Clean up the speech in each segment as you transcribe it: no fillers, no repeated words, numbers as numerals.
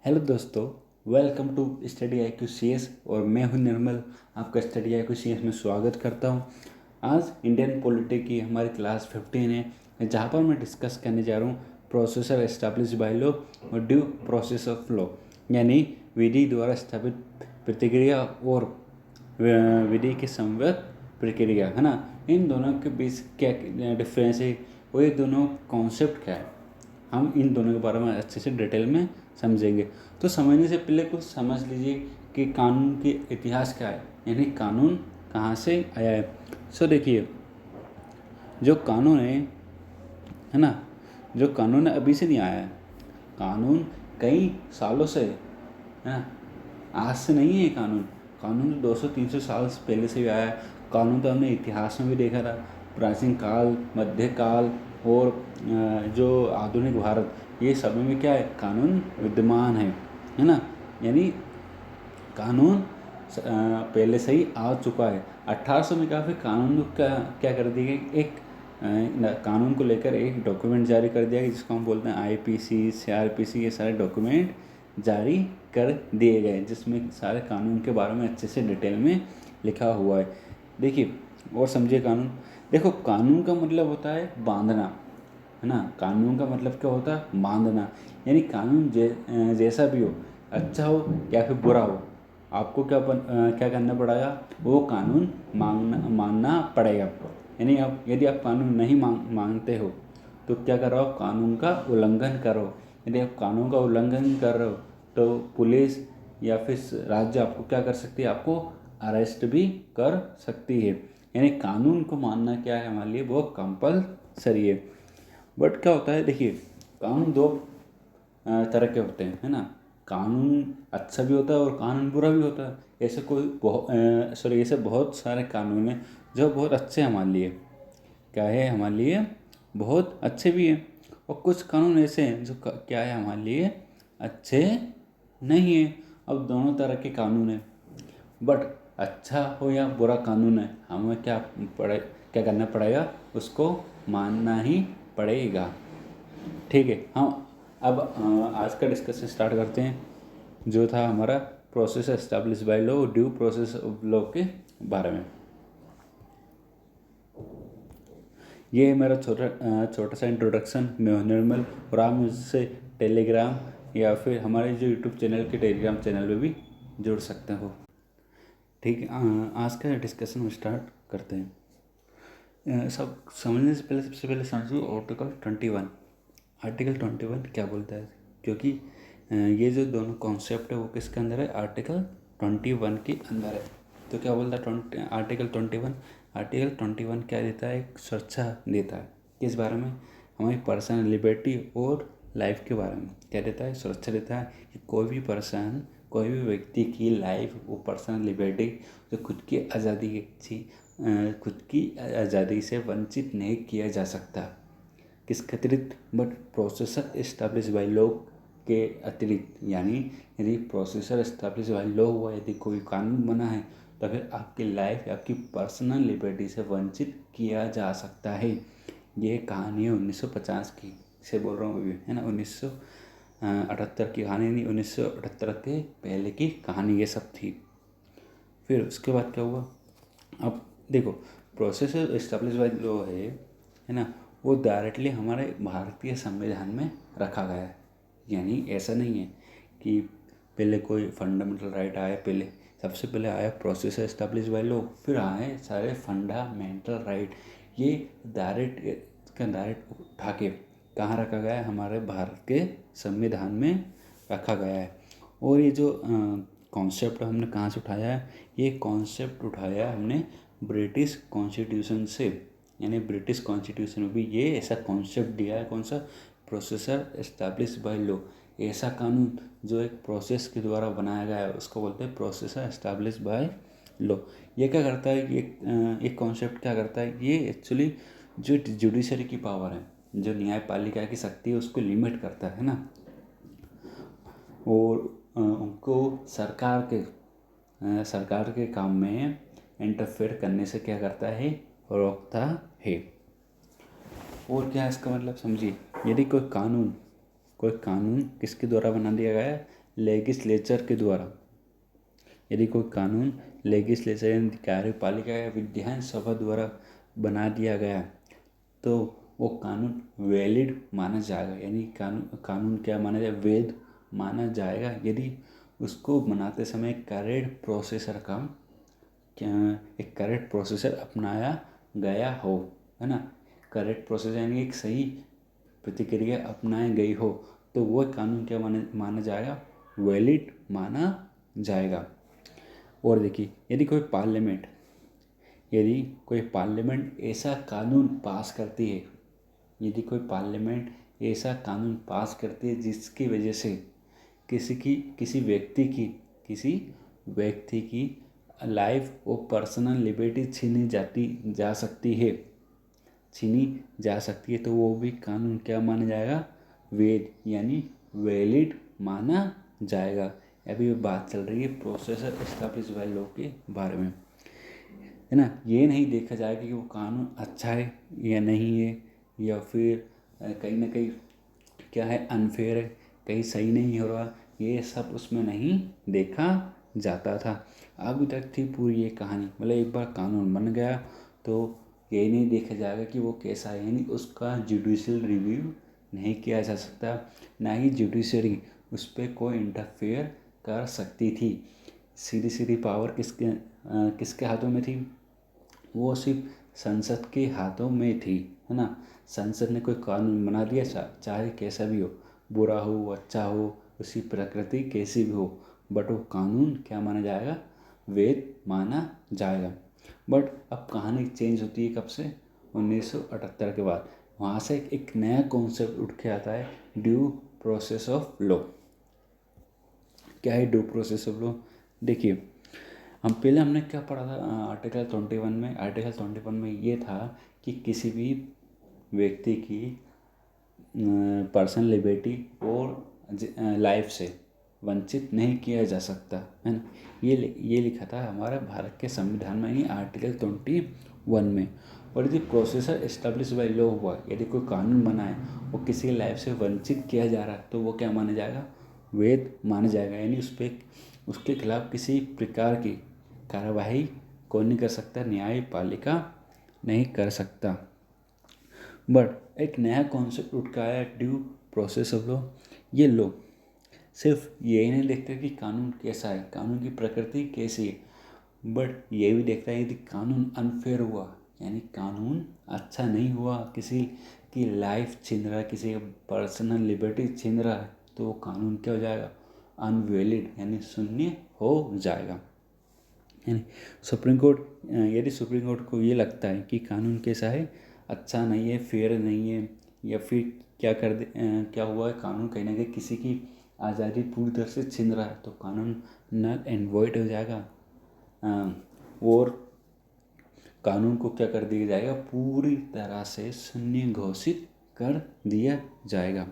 Hello दोस्तों, welcome to study I Q C S और मैं हूं निर्मल। आपका study I Q C S में स्वागत करता हूं। आज इंडियन पॉलिटी की हमारी क्लास 15 है, जहां पर मैं डिस्कस करने जा रहा हूं प्रोसेसर एस्टैब्लिश बाय लॉ और ड्यू प्रोसेस ऑफ लॉ, यानी विधि द्वारा स्थापित प्रतिक्रिया और विधि के संवत प्रक्रिया, है ना। इन दोनों के बीच क्या डिफरेंस है और ये दोनों कॉन्सेप्ट क्या है, हम इन दोनों के बारे में अच्छे से डिटेल में समझेंगे। तो समझने से पहले कुछ समझ लीजिए कि कानून की इतिहास क्या है, यानी कानून कहाँ से आया है। सो देखिए, जो कानून है ना, जो कानून है अभी से नहीं आया है। कानून कई सालों से है ना, आज से नहीं है। कानून कानून 200-300 साल पहले से भी आया है। कानून तो हमने इतिहास में भी देखा था, प्राचीन काल, मध्यकाल और जो आधुनिक भारत, ये सब में क्या है, कानून विद्यमान है ना। यानी कानून पहले से ही आ चुका है। 1800 में काफ़ी कानून का क्या कर दिया गया, एक कानून को लेकर एक डॉक्यूमेंट जारी कर दिया गया जिसको हम बोलते हैं आईपीसी, सीआरपीसी। ये सारे डॉक्यूमेंट जारी कर दिए गए जिसमें सारे कानून के बारे में अच्छे से डिटेल में लिखा हुआ है। देखिए और समझिए कानून। देखो, कानून का मतलब होता है बांधना, है ना। कानून का मतलब क्या होता है, बांधना। यानी कानून जैसा भी हो, अच्छा हो या फिर बुरा हो, आपको क्या करना पड़ेगा, वो कानून मानना पड़ेगा। यानी आप यदि आप कानून नहीं मानते हो तो क्या कर रहे हो, कानून का उल्लंघन कर रहे हो। यदि आप कानून का उल्लंघन कर रहे हो तो पुलिस या फिर राज्य आपको क्या कर सकती है, आपको अरेस्ट भी कर सकती है। यानी कानून को मानना क्या है हमारे लिए, वो कंपलसरी है। बट क्या होता है, देखिए, कानून दो तरह के होते हैं, है ना। कानून अच्छा भी होता है और कानून बुरा भी होता है। ऐसे बहुत सारे कानून हैं जो बहुत अच्छे हैं हमारे लिए, क्या है, हमारे लिए बहुत अच्छे भी हैं। और कुछ कानून ऐसे हैं जो क्या है, हमारे लिए अच्छे नहीं है। अब दोनों तरह के कानून हैं, बट अच्छा हो या बुरा कानून है, हमें क्या करना पड़ेगा, उसको मानना ही पड़ेगा। ठीक है, हम अब आज का डिस्कशन स्टार्ट करते हैं, जो था हमारा process establish by law, due process of law के बारे में। ये मेरा छोटा सा इंट्रोडक्शन। मैं हूं निर्मल और आप मुझसे टेलीग्राम या फिर हमारे जो यूट्यूब चैनल के टेलीग्राम चैनल में भी जुड़ सकते हो। ठीक है, आज का डिस्कशन हम स्टार्ट करते हैं। सब समझने से पहले सबसे पहले समझो आर्टिकल 21। आर्टिकल 21 क्या बोलता है, क्योंकि ये जो दोनों कॉन्सेप्ट है वो किसके अंदर है, आर्टिकल 21 के अंदर है। तो क्या बोलता है आर्टिकल 21? आर्टिकल 21 क्या देता है, एक सुरक्षा देता है। किस बारे में, हमारी पर्सनल लिबर्टी और लाइफ के बारे में क्या देता है, सुरक्षा देता है कि कोई भी व्यक्ति की लाइफ, वो पर्सनल लिबर्टी, जो खुद की आज़ादी से वंचित नहीं किया जा सकता। किसके अतिरिक्त, but processor establish by law के अतिरिक्त। यानी यदि प्रोसेसर एस्टैब्लिश बाय लॉ हुआ, यदि कोई कानून बना है, तो फिर आपकी लाइफ, आपकी पर्सनल लिबर्टी से वंचित किया जा सकता है। ये कहानी है 1950 की से बोल रहा हूँ अभी, है ना। 1978 की कहानी नहीं, 1978 के पहले की कहानी ये सब थी। फिर उसके बाद क्या हुआ, अब देखो, प्रोसेसर एस्टैब्लिश बाय लॉ है ना, वो डायरेक्टली हमारे भारतीय संविधान में रखा गया है। यानी ऐसा नहीं है कि पहले कोई फंडामेंटल राइट आया, पहले सबसे पहले आया प्रोसेसर एस्टैब्लिश बाय लॉ, फिर आए सारे फंडामेंटल राइट। ये डायरेक्ट उठा के कहाँ रखा गया है, हमारे भारत के संविधान में रखा गया है। और ये जो कॉन्सेप्ट हमने कहाँ से उठाया है, ये कॉन्सेप्ट उठाया है हमने ब्रिटिश कॉन्स्टिट्यूशन से। यानी ब्रिटिश कॉन्स्टिट्यूशन में भी ये ऐसा कॉन्सेप्ट दिया है, कौन सा, प्रोसेसर एस्टैब्लिश बाय लॉ। ऐसा कानून जो एक प्रोसेस के द्वारा बनाया गया है उसको बोलते हैं प्रोसेसर एस्टैब्लिश बाय लॉ। ये क्या करता है, ये कॉन्सेप्ट क्या करता है, ये एक्चुअली जो जुडिशरी की पावर है, जो न्यायपालिका की शक्ति है, उसको लिमिट करता है ना। और उनको सरकार के काम में इंटरफेयर करने से क्या करता है, रोकता है। और क्या है इसका मतलब, समझिए, यदि कोई कानून किसके द्वारा बना दिया गया है, लेजिस्लेचर के द्वारा, यदि कोई कानून लेजिस्लेचर यानी कार्यपालिका या विधानसभा द्वारा बना दिया गया तो वो कानून वैलिड माना जाएगा। यानी कानून क्या माना जाएगा, वैध माना जाएगा यदि उसको बनाते समय एक करेक्ट प्रोसेसर अपनाया गया हो, है ना। करेक्ट प्रोसेसर यानी एक सही प्रतिक्रिया अपनाई गई हो तो वो कानून क्या माना जाएगा, वैलिड माना जाएगा। और देखिए, यदि कोई पार्लियामेंट ऐसा कानून पास करती है, यदि कोई पार्लियामेंट ऐसा कानून पास करती है जिसकी वजह से किसी व्यक्ति की लाइफ और पर्सनल लिबर्टी छीनी जा सकती है तो वो भी कानून क्या माना जाएगा, वैध यानी वैलिड माना जाएगा। अभी बात चल रही है प्रोसेसर एस्टैब्लिश बाय लॉ के बारे में, है ना। ये नहीं देखा जाएगा कि वो कानून अच्छा है या नहीं है, या फिर कहीं ना कहीं क्या है, अनफेयर है, कहीं सही नहीं हो रहा, ये सब उसमें नहीं देखा जाता था। अभी तक थी पूरी ये कहानी, मतलब एक बार कानून बन गया तो ये नहीं देखा जाएगा कि वो कैसा है, यानी उसका जुडिशियल रिव्यू नहीं किया जा सकता, ना ही जुडिशरी उस पर कोई इंटरफेयर कर सकती थी। सीधी पावर किसके हाथों में थी, वो सिर्फ संसद के हाथों में थी, है ना। संसद ने कोई कानून बना दिया, चाहे कैसा भी हो, बुरा हो अच्छा हो, उसकी प्रकृति कैसी भी हो, बट वो कानून क्या माना जाएगा, वैध माना जाएगा। बट अब कहानी चेंज होती है कब से, 1978 के बाद। वहाँ से एक नया कॉन्सेप्ट उठ के आता है, ड्यू प्रोसेस ऑफ लॉ। क्या है ड्यू प्रोसेस ऑफ लॉ? देखिए, हमने क्या पढ़ा था आर्टिकल 21 में ये था कि किसी भी व्यक्ति की पर्सनल लिबर्टी और लाइफ से वंचित नहीं किया जा सकता, है ना। ये लिखा था हमारे भारत के संविधान में ही, आर्टिकल 21 में। और यदि प्रोसेसर एस्टेब्लिश बाय लॉ हुआ, यदि कोई कानून बना है और किसी की लाइफ से वंचित किया जा रहा है तो वो क्या माना जाएगा, वैध माना जाएगा। यानी उसके खिलाफ किसी प्रकार की कार्यवाही कौन नहीं कर सकता, न्यायपालिका नहीं कर सकता। बट एक नया कॉन्सेप्ट उठ के आया, ड्यू प्रोसेस ऑफ लॉ। ये लॉ सिर्फ यही नहीं देखते कि कानून कैसा है, कानून की प्रकृति कैसी है, बट ये भी देखता है यदि कानून अनफेयर हुआ, यानी कानून अच्छा नहीं हुआ, किसी की लाइफ छीन रहा है, किसी का पर्सनल लिबर्टी छीन रहा है, तो वो कानून क्या हो जाएगा, अनवैलिड यानी शून्य हो जाएगा। यानी यदि सुप्रीम कोर्ट को ये लगता है कि कानून कैसा है, अच्छा नहीं है, फेयर नहीं है, या फिर क्या हुआ है, कानून कहीं ना कहीं किसी की आज़ादी पूरी तरह से छीन रहा है, तो कानून नल एंड वॉइड हो जाएगा और कानून को क्या कर दिया जाएगा, पूरी तरह से शून्य घोषित कर दिया जाएगा।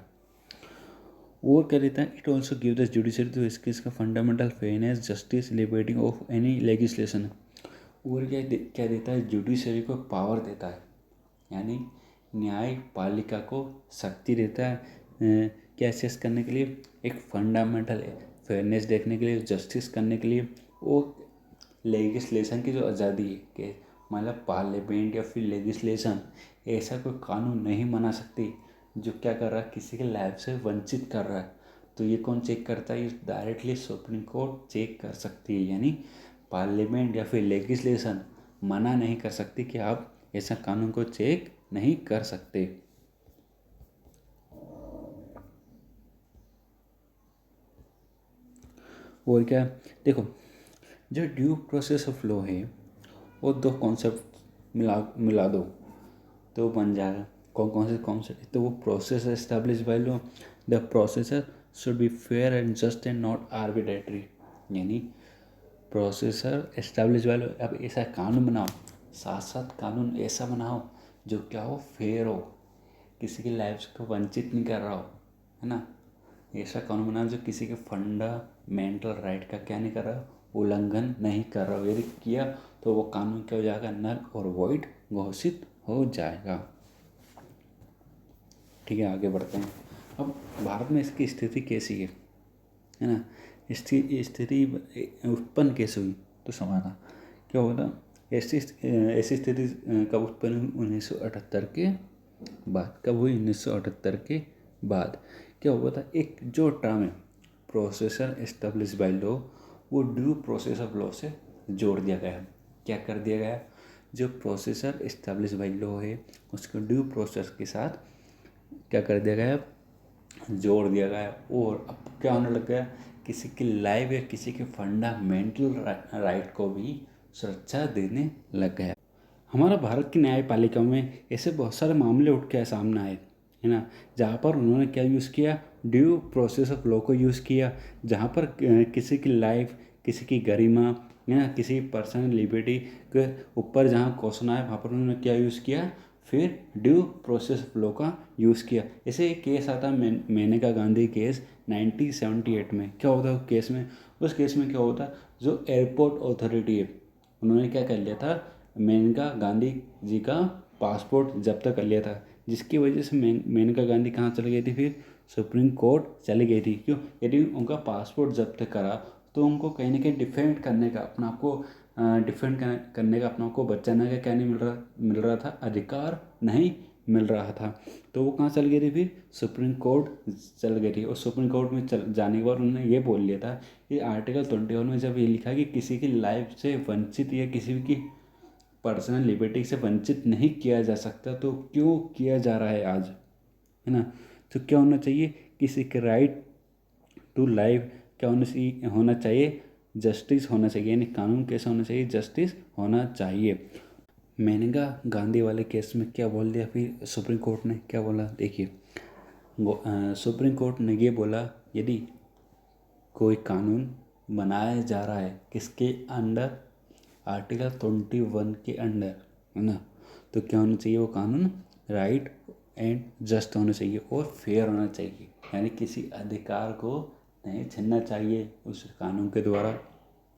और क्या देता है, it also give the judiciary to इसका fundamental fairness, justice, liberty of any legislation. और क्या देता है, जुडिशरी को पावर देता है, यानी न्यायपालिका को शक्ति देता है क्या असेस करने के लिए, एक फंडामेंटल फेयरनेस देखने के लिए, जस्टिस करने के लिए, और लेजिस्लेशन की जो आज़ादी है कि मतलब पार्लियामेंट या फिर लेजिस्लेशन ऐसा कोई कानून नहीं बना सकती जो क्या कर रहा है, किसी के लाइफ से वंचित कर रहा है। तो ये कौन चेक करता है, डायरेक्टली सुप्रीम कोर्ट चेक कर सकती है। यानी पार्लियामेंट या फिर लेजिस्लेशन मना नहीं कर सकती कि आप ऐसा कानून को चेक नहीं कर सकते। और क्या, देखो, जो ड्यू प्रोसेस ऑफ लॉ है वो दो कॉन्सेप्ट मिला दो तो बन जाएगा। कौन से कॉन्सेप्ट, तो वो process establish by law, the processor should be fair and just and not arbitrary. यानी प्रोसेसर एस्टैब्लिश बाय लॉ, अब ऐसा कानून बनाओ, साथ साथ कानून ऐसा बनाओ जो क्या हो, फेयर हो, किसी की लाइफ को वंचित नहीं कर रहा हो, है ना। ऐसा कानून बनाओ जो किसी के फंडामेंटल राइट का क्या नहीं कर रहा, उल्लंघन नहीं कर रहा हो। यदि किया तो वो कानून क्या हो जाएगा, नल और वॉइड घोषित हो जाएगा। ठीक है, आगे बढ़ते हैं। अब भारत में इसकी स्थिति कैसी है है ना। स्थिति उत्पन्न कैसे हुई, तो समाना क्या होता, ऐसी ऐसी स्थिति कब उत्पन्न हुई, 1978 के बाद। कब हुई, 1978 के बाद। क्या हुआ था, एक जो टर्म है प्रोसेसर एस्टेब्लिश बाय लॉ, वो ड्यू प्रोसेस ऑफ लॉ से जोड़ दिया गया। क्या कर दिया गया, जो प्रोसेसर एस्टेब्लिश बाय लॉ है उसको ड्यू प्रोसेस के साथ क्या कर दिया गया, जोड़ दिया गया। और अब क्या होने लग गया, किसी की लाइफ या किसी के फंडामेंटल राइट को भी सुरक्षा देने लग गया। हमारा भारत की न्यायपालिका में ऐसे बहुत सारे मामले उठ के सामने आए, है ना, जहाँ पर उन्होंने क्या यूज़ किया, ड्यू प्रोसेस ऑफ लॉ को यूज़ किया। जहाँ पर किसी की लाइफ, किसी की गरिमा, है ना, किसी पर्सनल लिबर्टी के ऊपर जहाँ क्वेश्चन आया, वहाँ पर उन्होंने क्या यूज़ किया, फिर ड्यू प्रोसेस ऑफ लॉ का यूज़ किया। ऐसे एक केस आता मेनका गांधी केस 1978 में। क्या होता है उस केस में, उस केस में क्या होता, जो एयरपोर्ट अथॉरिटी है उन्होंने क्या कर लिया था, मेनका गांधी जी का पासपोर्ट जब्त कर लिया था, जिसकी वजह से मेनका गांधी कहाँ चली गई थी, फिर सुप्रीम कोर्ट चली गई थी। क्यों, यदि उनका पासपोर्ट जब्त करा तो उनको कहीं ना कहीं डिफेंड करने का, अपना आपको डिफेंड करने का, अपना आपको बचाने का क्या नहीं मिल रहा था, अधिकार नहीं मिल रहा था। तो वो कहाँ चल गई थी, फिर सुप्रीम कोर्ट चल गई थी। और सुप्रीम कोर्ट में जाने के बाद उन्होंने ये बोल लिया था कि आर्टिकल 21 में जब ये लिखा कि किसी की लाइफ से वंचित या किसी की पर्सनल लिबर्टी से वंचित नहीं किया जा सकता, तो क्यों किया जा रहा है आज, है ना। तो क्या होना चाहिए, किसी के राइट टू लाइफ क्या होना चाहिए, जस्टिस होना चाहिए, यानी कानून कैसा होना चाहिए, जस्टिस होना चाहिए। मेनका गांधी वाले केस में क्या बोल दिया, फिर सुप्रीम कोर्ट ने क्या बोला, देखिए सुप्रीम कोर्ट ने ये बोला, यदि कोई कानून बनाया जा रहा है किसके अंडर, आर्टिकल 21 के अंडर, है ना, तो क्या होना चाहिए, वो कानून राइट एंड जस्ट होना चाहिए और फेयर होना चाहिए, यानी किसी अधिकार को नहीं छीनना चाहिए उस कानून के द्वारा,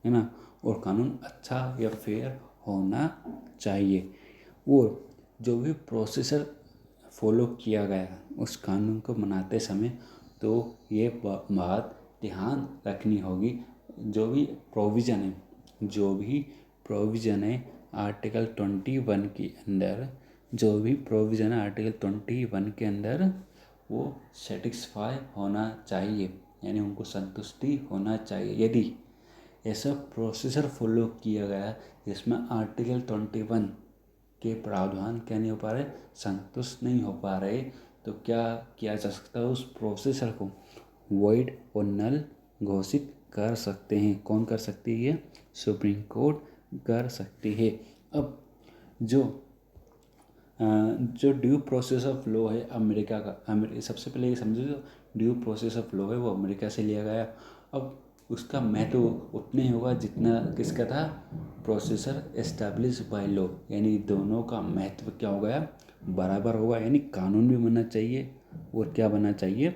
है ना। और कानून अच्छा या फेयर होना चाहिए। और जो भी प्रोसीजर फॉलो किया गया उस कानून को बनाते समय, तो ये बात ध्यान रखनी होगी, जो भी प्रोविज़न है आर्टिकल 21 के अंदर, जो भी प्रोविज़न है आर्टिकल 21 के अंदर, वो सेटिस्फाई होना चाहिए, यानी उनको संतुष्टि होना चाहिए। यदि ऐसा प्रोसीजर फॉलो किया गया जिसमें आर्टिकल 21 के प्रावधान क्या नहीं हो पा रहे, संतुष्ट नहीं हो पा रहे, तो क्या किया जा सकता है, उस प्रोसेसर को वॉइड और नल घोषित कर सकते हैं। कौन कर सकती है, सुप्रीम कोर्ट कर सकती है। अब जो ड्यू प्रोसेस ऑफ लॉ है अमेरिका का, सबसे पहले ये समझो, जो ड्यू प्रोसेस ऑफ लॉ है वो अमेरिका से लिया गया। अब उसका महत्व उतना ही होगा जितना किसका था, प्रोसेसर एस्टैब्लिश बाय लॉ, यानी दोनों का महत्व क्या हो गया, बराबर होगा। यानी कानून भी बनना चाहिए और क्या बनना चाहिए,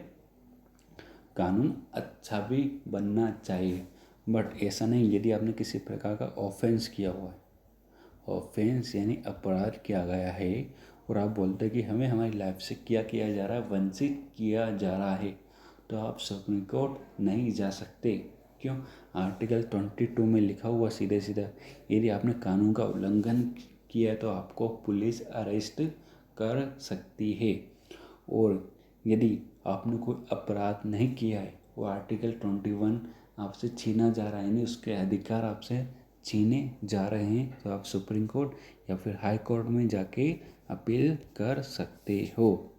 कानून अच्छा भी बनना चाहिए। बट ऐसा नहीं, यदि आपने किसी प्रकार का ऑफेंस किया हुआ है, ऑफेंस यानी अपराध किया गया है, और आप बोलते हैं कि हमें हमारी लाइफ से क्या किया जा रहा है, वंचित किया जा रहा है, तो आप सुप्रीम कोर्ट नहीं जा सकते। क्यों, आर्टिकल 22 में लिखा हुआ सीधे सीधा, यदि आपने कानून का उल्लंघन किया है तो आपको पुलिस अरेस्ट कर सकती है। और यदि आपने कोई अपराध नहीं किया है, वो आर्टिकल 21 आपसे छीना जा रहा है, यानी उसके अधिकार आपसे छीने जा रहे हैं, तो आप सुप्रीम कोर्ट या फिर हाई कोर्ट में जाके अपील कर सकते हो।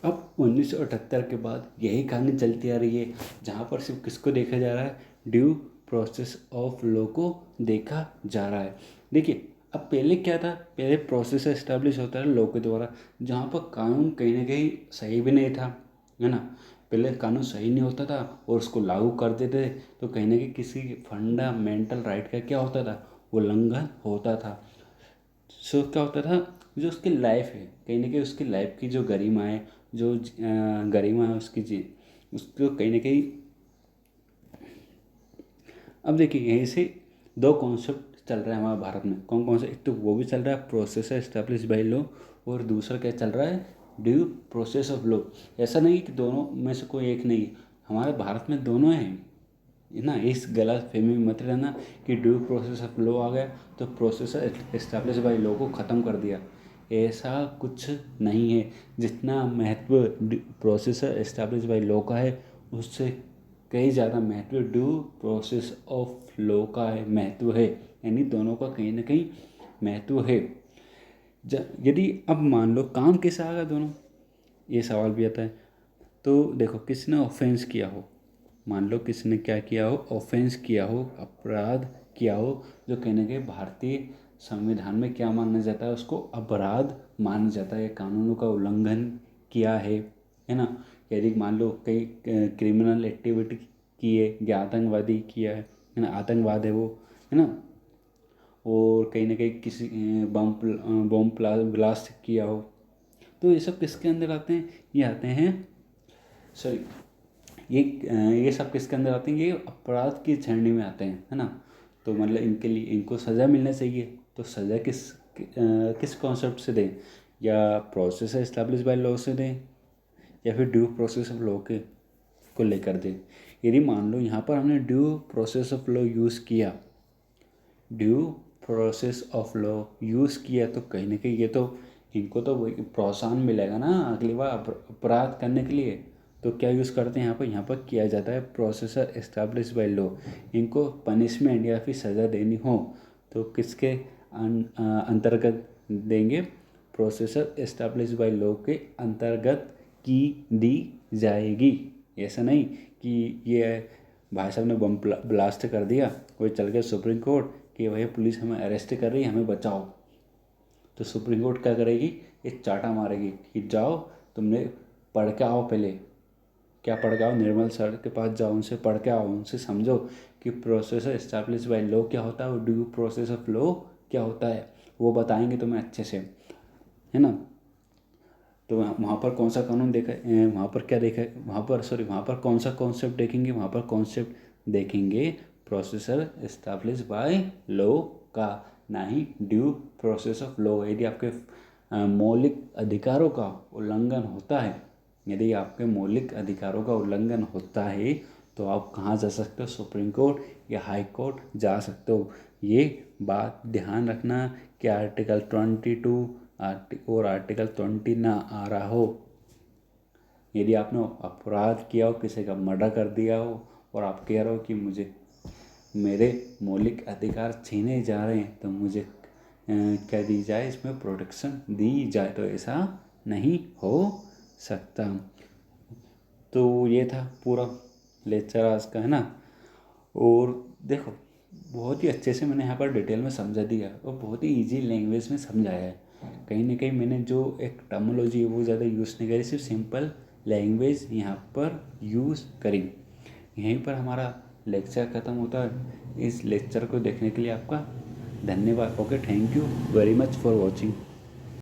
अब 1978 के बाद यही कहानी चलती आ रही है, जहाँ पर सिर्फ किसको देखा जा रहा है, ड्यू प्रोसेस ऑफ लॉ को देखा जा रहा है। देखिए, अब पहले क्या था, पहले प्रोसेस एस्टेब्लिश होता है लॉ के द्वारा, जहाँ पर कानून कहीं ना कहीं सही भी नहीं था, है ना। पहले कानून सही नहीं होता था और उसको लागू कर देते थे, तो कहीं ना कहीं किसी फंडामेंटल राइट का क्या होता था, उल्लंघन होता था। सो क्या होता था, जो उसकी लाइफ है, कहीं ना कहीं उसकी लाइफ की जो गरिमा है, जो गरिमा है उसकी उसको कहीं ना कहीं। अब देखिए, यहीं से दो कॉन्सेप्ट चल रहा है हमारे भारत में। कौन कौन से, एक तो वो भी चल रहा है प्रोसेस एस्टेब्लिश बाय लॉ, और दूसरा क्या चल रहा है, ड्यू प्रोसेस ऑफ लॉ। ऐसा नहीं कि दोनों में से कोई एक नहीं, हमारे भारत में दोनों हैं ना। इस गलत फहमी में मत रहना कि ड्यू प्रोसेस ऑफ लॉ आ गया तो प्रोसेस एस्टैब्लिश बाय लॉ को ख़त्म कर दिया। ऐसा कुछ नहीं है। जितना महत्व प्रोसेस एस्टैब्लिश बाय लॉ का है उससे कई ज़्यादा महत्व ड्यू प्रोसेस ऑफ लॉ का है, महत्व है। यानी दोनों का कहीं ना कहीं महत्व है। यदि अब मान लो काम कैसे आएगा दोनों, ये सवाल भी आता है। तो देखो, किसी ने ऑफेंस किया हो, मान लो किसी ने क्या किया हो, ऑफेंस किया हो, अपराध किया हो, जो कहने के भारतीय संविधान में क्या माना जाता है, उसको अपराध माना जाता है, कानूनों का उल्लंघन किया है ना। यदि मान लो कई क्रिमिनल एक्टिविटी की है या आतंकवादी किया है ना, आतंकवाद है वो, है ना, और कहीं ना कहीं किसी बम ब्लास्ट किया हो, तो ये सब किसके अंदर आते हैं? ये आते हैं, सॉरी, ये सब किसके अंदर आते हैं? ये अपराध की श्रेणी में आते हैं, है ना। तो मतलब इनके लिए इनको सज़ा मिलना चाहिए। तो सज़ा किस कॉन्सेप्ट से दें? या प्रोसेस एस्टैब्लिश बाय लॉ से दें या फिर ड्यू प्रोसेस ऑफ लॉ के को लेकर दें। यदि मान लो यहाँ पर हमने due process of law use किया, due process of law use किया, तो कहीं ना कहीं ये तो इनको तो प्रोत्साहन मिलेगा ना अगली बार अपराध करने के लिए। तो क्या यूज़ करते हैं यहाँ पर किया जाता है प्रोसेसर एस्टैब्लिश बाय लॉ। इनको पनिशमेंट या फिर सज़ा देनी हो तो किसके अंतर्गत देंगे? प्रोसेसर एस्टैब्लिश बाय लॉ के अंतर्गत की दी जाएगी। ऐसा नहीं कि ये भाई साहब ने बम ब्लास्ट कर दिया, कोई चल गया सुप्रीम कोर्ट कि भैया पुलिस हमें अरेस्ट कर रही है, हमें बचाओ। तो सुप्रीम कोर्ट क्या करेगी? एक चाटा मारेगी कि जाओ तुमने पढ़ के आओ, पहले क्या पढ़ के आओ, निर्मल सर के पास जाओ, उनसे पढ़ के आओ, उनसे समझो कि प्रोसेस एस्टैब्लिश बाय लॉ क्या होता है और ड्यू प्रोसेस ऑफ लॉ क्या होता है। वो बताएंगे तुम्हें अच्छे से, है ना। तो वहाँ पर कौन सा कानून देखा, वहाँ पर क्या देखा, वहाँ पर कौन सा कॉन्सेप्ट देखेंगे? वहाँ पर कॉन्सेप्ट देखेंगे प्रोसेसर एस्टैब्लिश बाय लॉ का, ना ही ड्यू प्रोसेस ऑफ लॉ। यदि आपके मौलिक अधिकारों का उल्लंघन होता है, यदि आपके मौलिक अधिकारों का उल्लंघन होता है तो आप कहाँ जा सकते हो? सुप्रीम कोर्ट या हाई कोर्ट जा सकते हो। ये बात ध्यान रखना कि आर्टिकल 22 और आर्टिकल 20 ना आ रहा हो। यदि आपने अपराध किया हो, किसी का मर्डर कर दिया हो और आप कह रहे हो कि मुझे मेरे मौलिक अधिकार छीने जा रहे हैं तो मुझे क्या दी जाए, इसमें प्रोटेक्शन दी जाए, तो ऐसा नहीं हो सकता। तो ये था पूरा लेक्चर आज का, है ना। और देखो, बहुत ही अच्छे से मैंने यहाँ पर डिटेल में समझा दिया और बहुत ही इजी लैंग्वेज में समझाया है। कहीं ना कहीं मैंने जो एक टर्मोलॉजी है वो ज़्यादा यूज़ नहीं करी, सिर्फ सिंपल लैंग्वेज यहाँ पर यूज़ करी। यहीं पर हमारा लेक्चर ख़त्म होता है। इस लेक्चर को देखने के लिए आपका धन्यवाद। Okay, thank you very much for watching.